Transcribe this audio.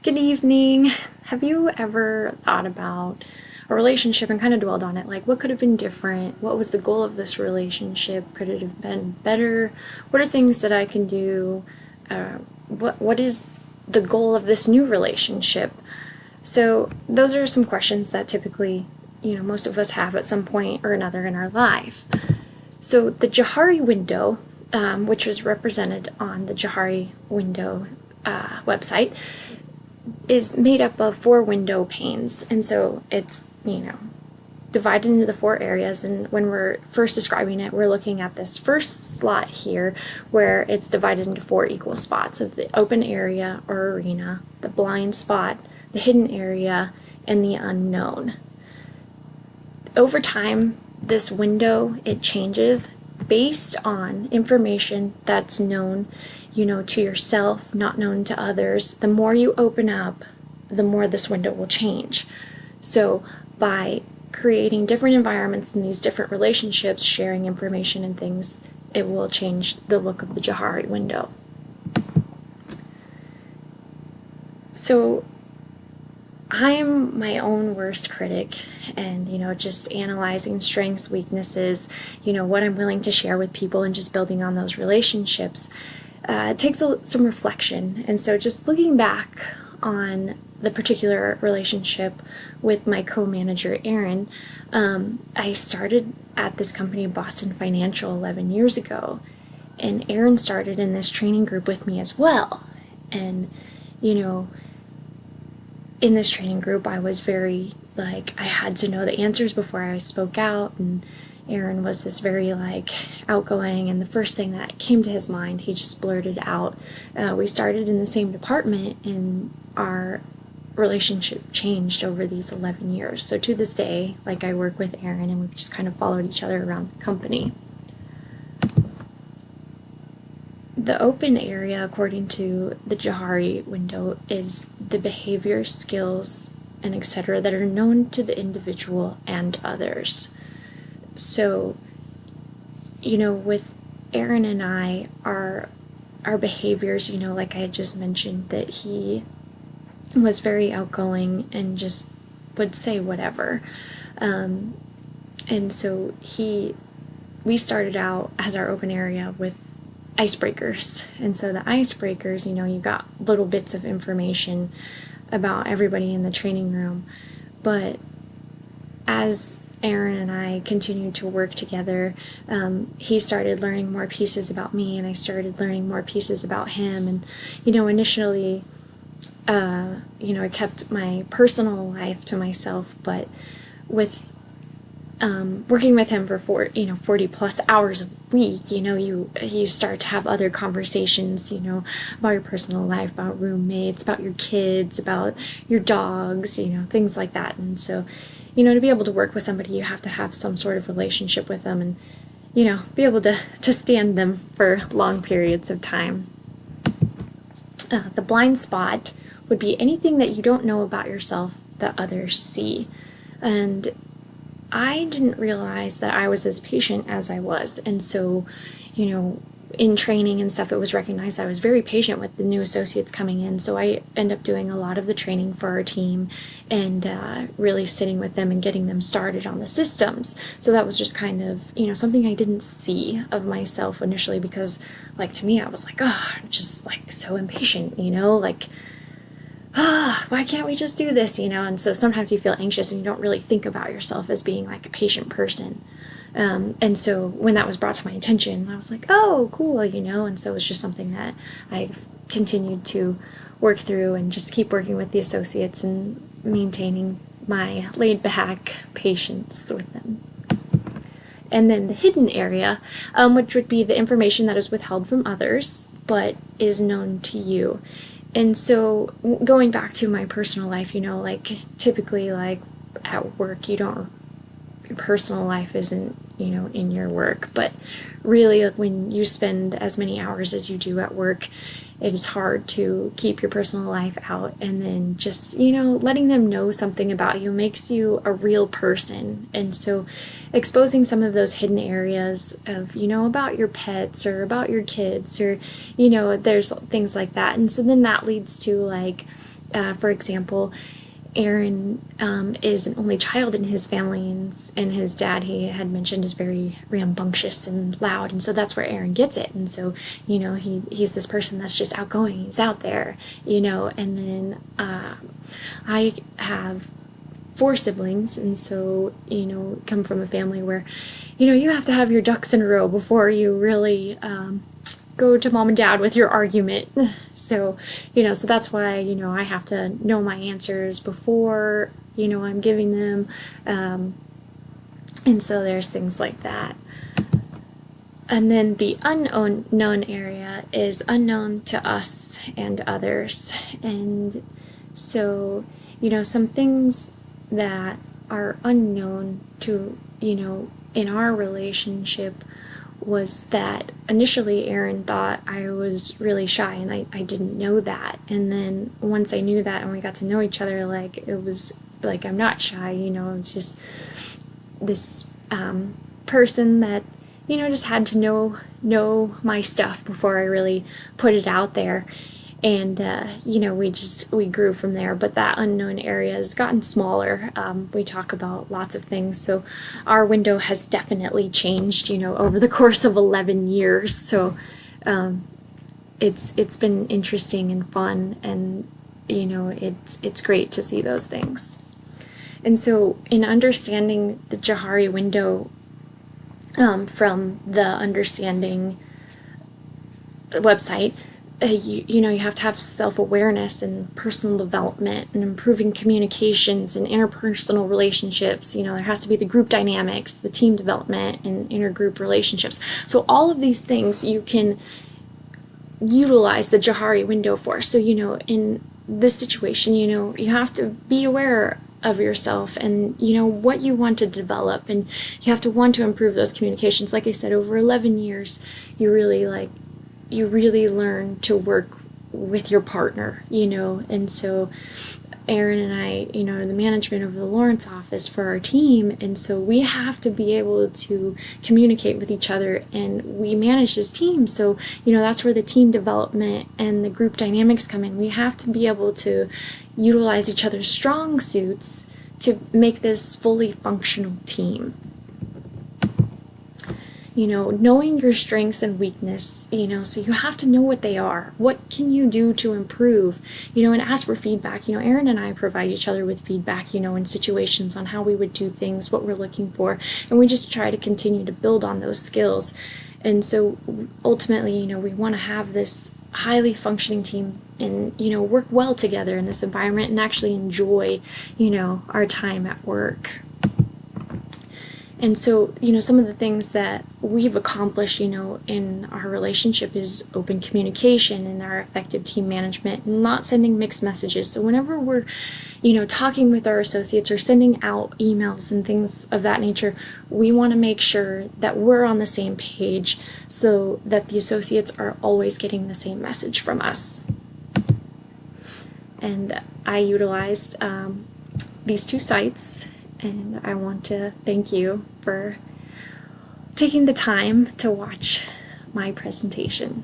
Good evening. Have you ever thought about a relationship and kind of dwelled on it? Like, what could have been different? What was the goal of this relationship? Could it have been better? What are things that I can do? What is the goal of this new relationship? So, those are some questions that typically, most of us have at some point or another in our life. So, the Johari Window, which was represented on the Johari Window website, is made up of 4 window panes, and so it's divided into the 4 areas. And when we're first describing it, we're looking at this first slot here where it's divided into 4 equal spots of the open area or arena, the blind spot, the hidden area, and the unknown. Over time, this window, it changes based on information that's known to yourself, not known to others. The more you open up, the more this window will change. So by creating different environments in these different relationships, sharing information and things, it will change the look of the Johari window. So I'm my own worst critic, and just analyzing strengths, weaknesses, what I'm willing to share with people, and just building on those relationships. It takes some reflection. And so just looking back on the particular relationship with my co-manager, Aaron, I started at this company, Boston Financial, 11 years ago. And Aaron started in this training group with me as well. And, in this training group, I was very, I had to know the answers before I spoke out. And Aaron was this very outgoing, and the first thing that came to his mind, he just blurted out. We started in the same department, and our relationship changed over these 11 years. So to this day, I work with Aaron, and we've just kind of followed each other around the company. The open area, according to the Johari window, is the behaviors, skills, and etc. that are known to the individual and others. So, with Aaron and I, our behaviors, like I had just mentioned, that he was very outgoing and just would say whatever. And so we started out as our open area with icebreakers. And so the icebreakers, you got little bits of information about everybody in the training room. But as Aaron and I continued to work together, he started learning more pieces about me, and I started learning more pieces about him. And, initially, I kept my personal life to myself, but with working with him for 40 plus hours a week, you start to have other conversations, about your personal life, about roommates, about your kids, about your dogs, things like that. And so, to be able to work with somebody, you have to have some sort of relationship with them and, be able to stand them for long periods of time. The blind spot would be anything that you don't know about yourself that others see. And I didn't realize that I was as patient as I was. And so, in training and stuff, it was recognized I was very patient with the new associates coming in. So I end up doing a lot of the training for our team and really sitting with them and getting them started on the systems. So that was just kind of, something I didn't see of myself initially, because to me, I was I'm just so impatient, why can't we just do this, And so sometimes you feel anxious and you don't really think about yourself as being a patient person. And so when that was brought to my attention, I was oh, cool, and so it was just something that I've continued to work through and just keep working with the associates and maintaining my laid-back patience with them. And then the hidden area, which would be the information that is withheld from others but is known to you. And so going back to my personal life, typically at work, your personal life isn't, in your work. But really, when you spend as many hours as you do at work, it is hard to keep your personal life out, and then just, letting them know something about you makes you a real person. And so exposing some of those hidden areas of, about your pets or about your kids, or, there's things like that. And so then that leads to, like, for example, Aaron is an only child in his family, and his dad, he had mentioned, is very rambunctious and loud, and so that's where Aaron gets it. And so, he's this person that's just outgoing, he's out there, and then I have 4 siblings, and so, come from a family where, you have to have your ducks in a row before you really go to mom and dad with your argument. So, so that's why, I have to know my answers before, I'm giving them. And so there's things like that. And then the unknown area is unknown to us and others. And so, some things that are unknown to, in our relationship was that initially Aaron thought I was really shy, and I didn't know that. And then once I knew that and we got to know each other, like, it was like, I'm not shy, it's just this person that, just had to know my stuff before I really put it out there. And, we grew from there. But that unknown area has gotten smaller. We talk about lots of things. So our window has definitely changed, over the course of 11 years. So it's been interesting and fun. And, it's great to see those things. And so in understanding the Johari window, from the Understanding website, you have to have self-awareness and personal development and improving communications and interpersonal relationships. There has to be the group dynamics, the team development, and intergroup relationships. So all of these things you can utilize the Johari window for. So, in this situation, you have to be aware of yourself and, what you want to develop, and you have to want to improve those communications. Like I said, over 11 years, you really learn to work with your partner, and so Aaron and I, are the management of the Lawrence office for our team, and so we have to be able to communicate with each other, and we manage this team. So, that's where the team development and the group dynamics come in. We have to be able to utilize each other's strong suits to make this fully functional team. Knowing your strengths and weakness, so you have to know what they are. What can you do to improve, and ask for feedback. Aaron and I provide each other with feedback, in situations on how we would do things, what we're looking for, and we just try to continue to build on those skills. And so ultimately, we want to have this highly functioning team and, work well together in this environment and actually enjoy, our time at work. And so, some of the things that we've accomplished, in our relationship is open communication and our effective team management and not sending mixed messages. So whenever we're, talking with our associates or sending out emails and things of that nature, we want to make sure that we're on the same page so that the associates are always getting the same message from us. And I utilized these 2 sites. And I want to thank you for taking the time to watch my presentation.